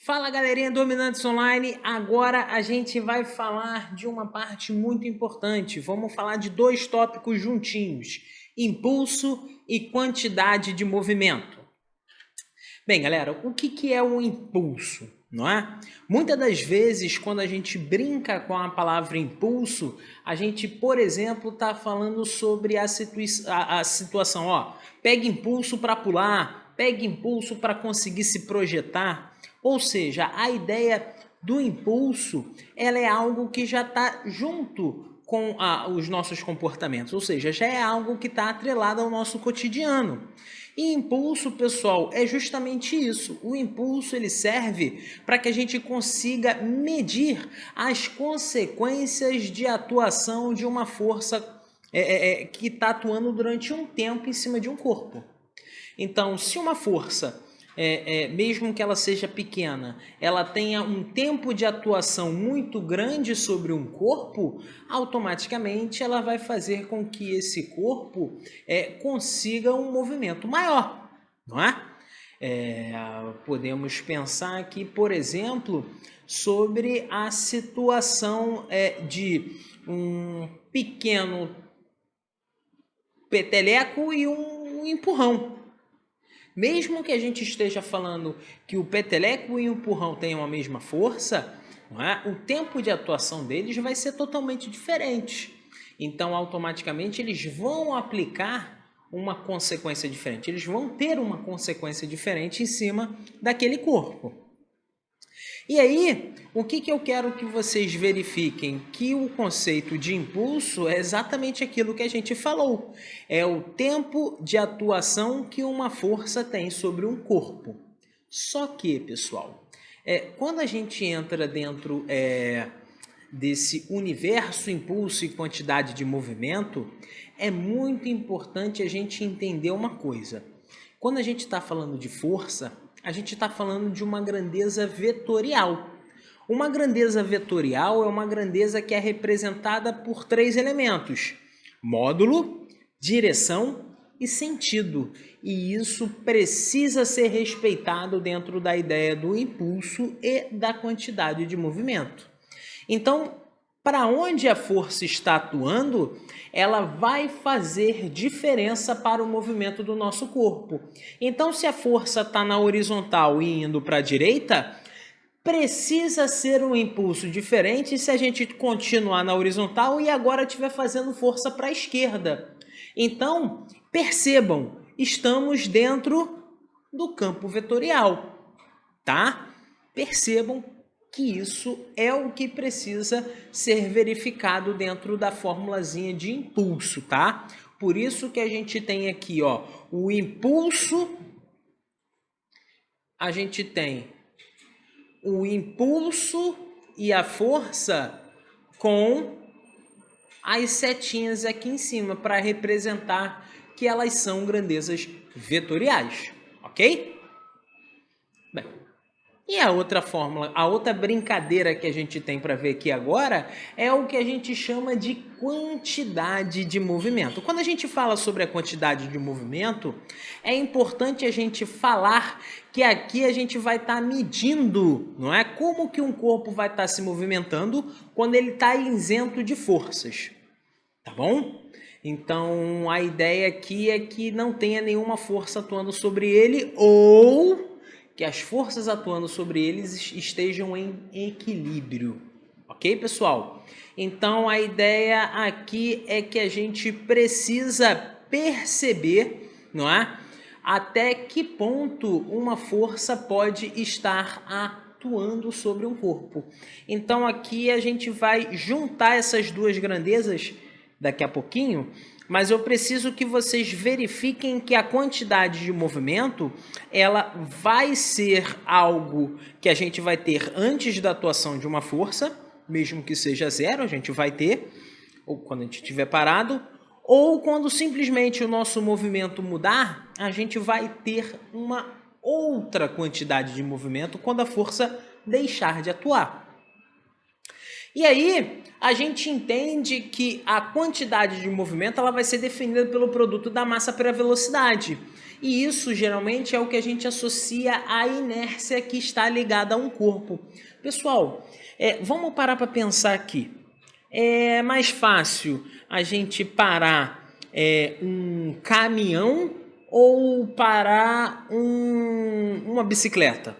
Fala galerinha Dominantes Online, agora a gente vai falar de uma parte muito importante. Vamos falar de dois tópicos juntinhos, impulso e quantidade de movimento. Bem galera, o que é o impulso, não é? Muitas das vezes quando a gente brinca com a palavra impulso, a gente, por exemplo, está falando sobre a situação, ó, pega impulso para pular, pega impulso para conseguir se projetar. Ou seja, a ideia do impulso, ela é algo que já está junto com os nossos comportamentos, ou seja, já é algo que está atrelado ao nosso cotidiano. E impulso, pessoal, é justamente isso. O impulso ele serve para que a gente consiga medir as consequências de atuação de uma força que está atuando durante um tempo em cima de um corpo. Então, se uma força mesmo que ela seja pequena, ela tenha um tempo de atuação muito grande sobre um corpo, automaticamente ela vai fazer com que esse corpo consiga um movimento maior, não é? Podemos pensar aqui, por exemplo, sobre a situação de um pequeno peteleco e um empurrão. Mesmo que a gente esteja falando que o peteleco e o empurrão tenham a mesma força, não é? O tempo de atuação deles vai ser totalmente diferente. Então, automaticamente, eles vão aplicar uma consequência diferente. Eles vão ter uma consequência diferente em cima daquele corpo. E aí, o que eu quero que vocês verifiquem? Que o conceito de impulso é exatamente aquilo que a gente falou. É o tempo de atuação que uma força tem sobre um corpo. Só que, pessoal, quando a gente entra dentro desse universo impulso e quantidade de movimento, é muito importante a gente entender uma coisa. Quando a gente está falando de força, a gente está falando de uma grandeza vetorial. Uma grandeza vetorial é uma grandeza que é representada por três elementos: módulo, direção e sentido. E isso precisa ser respeitado dentro da ideia do impulso e da quantidade de movimento. Então, para onde a força está atuando, ela vai fazer diferença para o movimento do nosso corpo. Então, se a força está na horizontal e indo para a direita, precisa ser um impulso diferente se a gente continuar na horizontal e agora estiver fazendo força para a esquerda. Então, percebam, estamos dentro do campo vetorial, tá? Percebam que isso é o que precisa ser verificado dentro da formulazinha de impulso, tá? Por isso que a gente tem aqui, ó, o impulso, a gente tem o impulso e a força com as setinhas aqui em cima para representar que elas são grandezas vetoriais, ok? Bem, e a outra fórmula, a outra brincadeira que a gente tem para ver aqui agora é o que a gente chama de quantidade de movimento. Quando a gente fala sobre a quantidade de movimento, é importante a gente falar que aqui a gente vai estar medindo, não é? Como que um corpo vai estar se movimentando quando ele está isento de forças, tá bom? Então, a ideia aqui é que não tenha nenhuma força atuando sobre ele ou que as forças atuando sobre eles estejam em equilíbrio. Ok, pessoal? Então, a ideia aqui é que a gente precisa perceber, não é? Até que ponto uma força pode estar atuando sobre um corpo. Então, aqui a gente vai juntar essas duas grandezas daqui a pouquinho, mas eu preciso que vocês verifiquem que a quantidade de movimento ela vai ser algo que a gente vai ter antes da atuação de uma força, mesmo que seja zero, a gente vai ter, ou quando a gente estiver parado, ou quando simplesmente o nosso movimento mudar, a gente vai ter uma outra quantidade de movimento quando a força deixar de atuar. E aí, a gente entende que a quantidade de movimento ela vai ser definida pelo produto da massa pela velocidade. E isso geralmente é o que a gente associa à inércia que está ligada a um corpo. Pessoal, vamos parar para pensar aqui. É mais fácil a gente parar um caminhão ou parar uma bicicleta?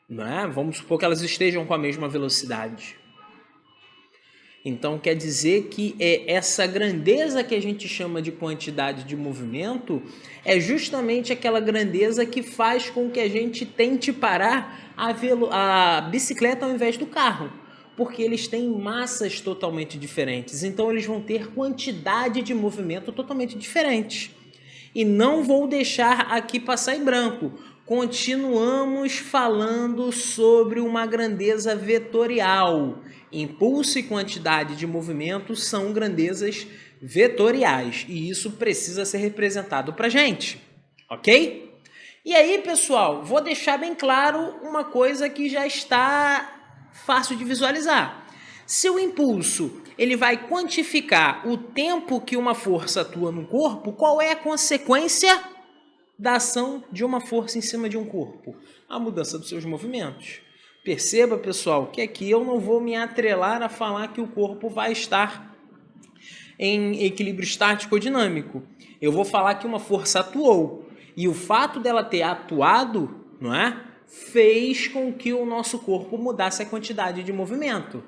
Não é? Vamos supor que elas estejam com a mesma velocidade. Então quer dizer que essa grandeza que a gente chama de quantidade de movimento é justamente aquela grandeza que faz com que a gente tente parar a bicicleta ao invés do carro, porque eles têm massas totalmente diferentes, então eles vão ter quantidade de movimento totalmente diferente. E não vou deixar aqui passar em branco. Continuamos falando sobre uma grandeza vetorial. Impulso e quantidade de movimento são grandezas vetoriais e isso precisa ser representado para a gente, ok? E aí, pessoal, vou deixar bem claro uma coisa que já está fácil de visualizar. Se o impulso ele vai quantificar o tempo que uma força atua no corpo, qual é a consequência da ação de uma força em cima de um corpo? A mudança dos seus movimentos. Perceba, pessoal, que aqui eu não vou me atrelar a falar que o corpo vai estar em equilíbrio estático ou dinâmico. Eu vou falar que uma força atuou. E o fato dela ter atuado, não é? Fez com que o nosso corpo mudasse a quantidade de movimento.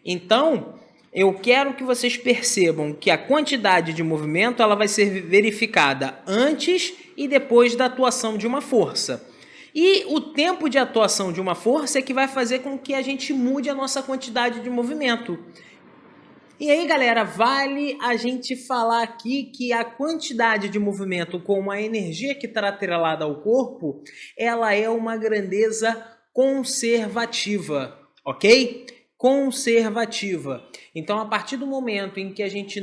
Então, eu quero que vocês percebam que a quantidade de movimento ela vai ser verificada antes e depois da atuação de uma força. E o tempo de atuação de uma força é que vai fazer com que a gente mude a nossa quantidade de movimento. E aí, galera, vale a gente falar aqui que a quantidade de movimento com a energia que está atrelada ao corpo, ela é uma grandeza conservativa, ok? Conservativa. Então, a partir do momento em que a gente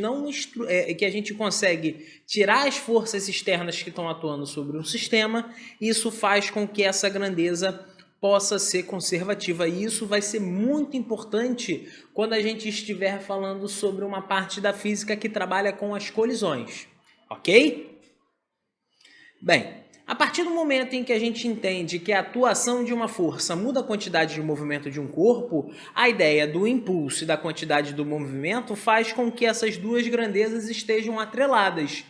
que a gente consegue tirar as forças externas que estão atuando sobre um sistema, isso faz com que essa grandeza possa ser conservativa. E isso vai ser muito importante quando a gente estiver falando sobre uma parte da física que trabalha com as colisões, ok? Bem, a partir do momento em que a gente entende que a atuação de uma força muda a quantidade de movimento de um corpo, a ideia do impulso e da quantidade do movimento faz com que essas duas grandezas estejam atreladas.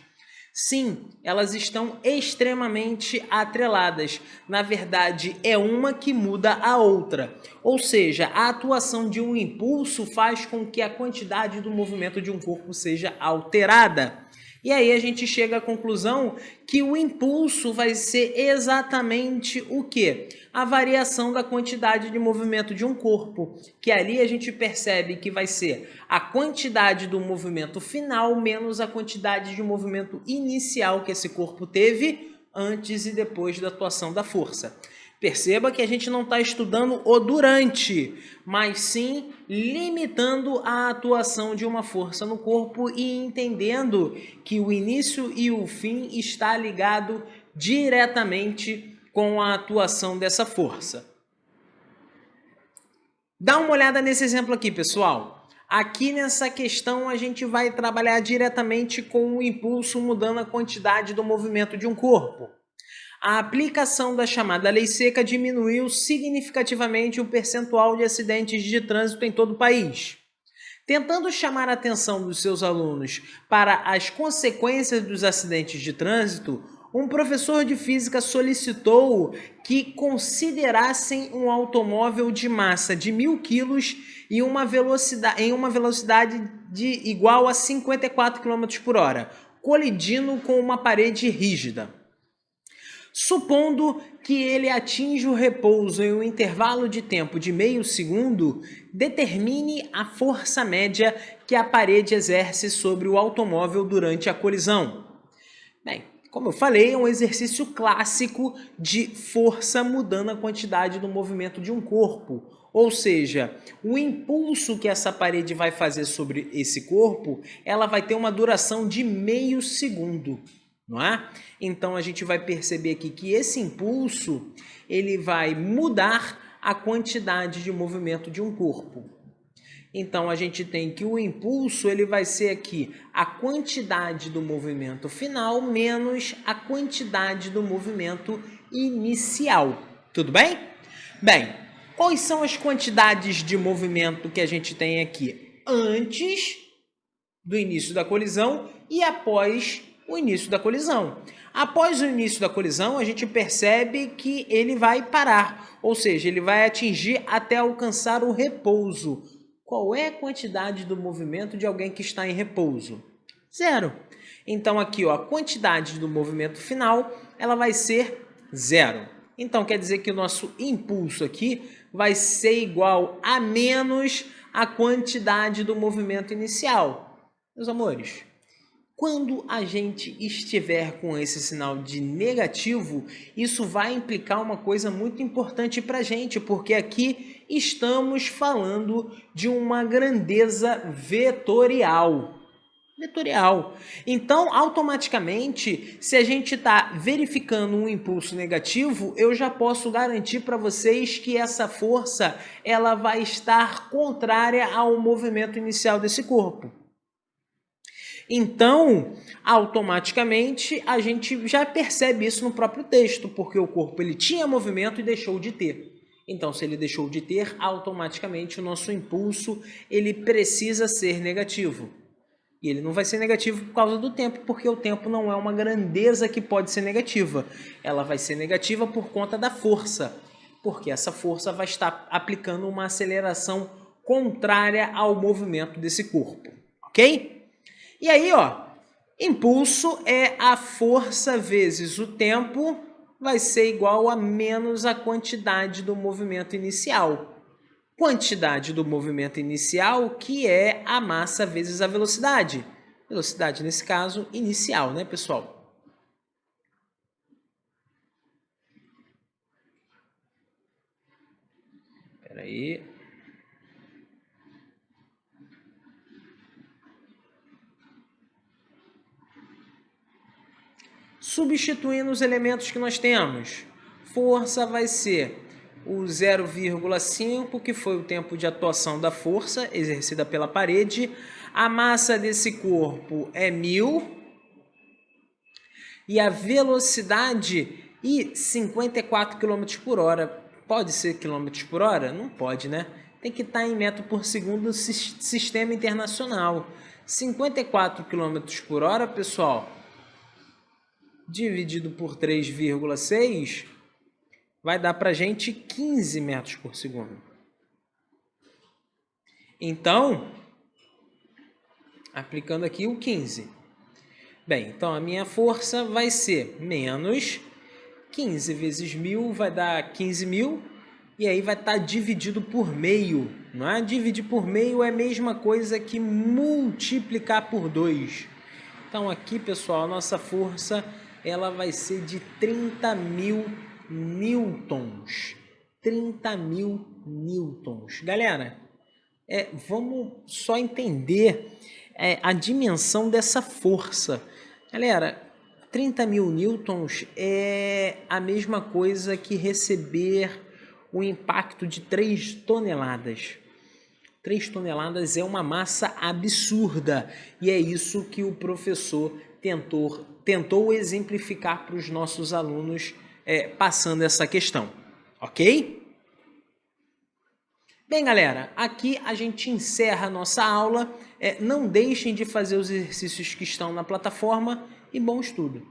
Sim, elas estão extremamente atreladas. Na verdade, é uma que muda a outra. Ou seja, a atuação de um impulso faz com que a quantidade do movimento de um corpo seja alterada. E aí a gente chega à conclusão que o impulso vai ser exatamente o quê? A variação da quantidade de movimento de um corpo, que ali a gente percebe que vai ser a quantidade do movimento final menos a quantidade de movimento inicial que esse corpo teve antes e depois da atuação da força. Perceba que a gente não está estudando o durante, mas sim limitando a atuação de uma força no corpo e entendendo que o início e o fim está ligado diretamente com a atuação dessa força. Dá uma olhada nesse exemplo aqui, pessoal. Aqui nessa questão a gente vai trabalhar diretamente com o impulso mudando a quantidade do movimento de um corpo. A aplicação da chamada lei seca diminuiu significativamente o percentual de acidentes de trânsito em todo o país. Tentando chamar a atenção dos seus alunos para as consequências dos acidentes de trânsito, um professor de física solicitou que considerassem um automóvel de massa de 1.000 kg e em uma velocidade igual a 54 km por hora, colidindo com uma parede rígida. Supondo que ele atinja o repouso em um intervalo de tempo de meio segundo, determine a força média que a parede exerce sobre o automóvel durante a colisão. Bem, como eu falei, é um exercício clássico de força mudando a quantidade do movimento de um corpo. Ou seja, o impulso que essa parede vai fazer sobre esse corpo, ela vai ter uma duração de meio segundo. Não é? Então a gente vai perceber aqui que esse impulso ele vai mudar a quantidade de movimento de um corpo. Então, a gente tem que o impulso ele vai ser aqui a quantidade do movimento final menos a quantidade do movimento inicial. Tudo bem? Bem, quais são as quantidades de movimento que a gente tem aqui antes do início da colisão e após o início da colisão? Após o início da colisão, a gente percebe que ele vai parar, ou seja, ele vai atingir até alcançar o repouso. Qual é a quantidade do movimento de alguém que está em repouso? Zero. Então aqui, ó, a quantidade do movimento final, ela vai ser zero. Então quer dizer que o nosso impulso aqui vai ser igual a menos a quantidade do movimento inicial. Meus amores, quando a gente estiver com esse sinal de negativo, isso vai implicar uma coisa muito importante para a gente, porque aqui estamos falando de uma grandeza vetorial. Então, automaticamente, se a gente está verificando um impulso negativo, eu já posso garantir para vocês que essa força ela vai estar contrária ao movimento inicial desse corpo. Então, automaticamente, a gente já percebe isso no próprio texto, porque o corpo ele tinha movimento e deixou de ter. Então, se ele deixou de ter, automaticamente o nosso impulso ele precisa ser negativo. E ele não vai ser negativo por causa do tempo, porque o tempo não é uma grandeza que pode ser negativa. Ela vai ser negativa por conta da força, porque essa força vai estar aplicando uma aceleração contrária ao movimento desse corpo, ok? E aí, ó, impulso é a força vezes o tempo vai ser igual a menos a quantidade do movimento inicial. Quantidade do movimento inicial, que é a massa vezes a velocidade. Velocidade, nesse caso, inicial, né, pessoal? Espera aí. Substituindo os elementos que nós temos, força vai ser o 0,5, que foi o tempo de atuação da força exercida pela parede. A massa desse corpo é 1000. E a velocidade, 54 km por hora. Pode ser km por hora? Não pode, né? Tem que estar em metro por segundo sistema internacional. 54 km por hora, pessoal, dividido por 3,6, vai dar para a gente 15 metros por segundo. Então, aplicando aqui o 15. Bem, então a minha força vai ser menos 15 vezes 1000 vai dar 15.000, e aí vai estar dividido por meio, não é? Dividir por meio é a mesma coisa que multiplicar por 2. Então aqui, pessoal, a nossa força ela vai ser de 30.000 newtons. 30.000 newtons. Galera, vamos só entender a dimensão dessa força. Galera, 30.000 newtons é a mesma coisa que receber o impacto de 3 toneladas. 3 toneladas é uma massa absurda, e é isso que o professor tentou exemplificar para os nossos alunos, passando essa questão, ok? Bem, galera, aqui a gente encerra a nossa aula. Não deixem de fazer os exercícios que estão na plataforma e bom estudo!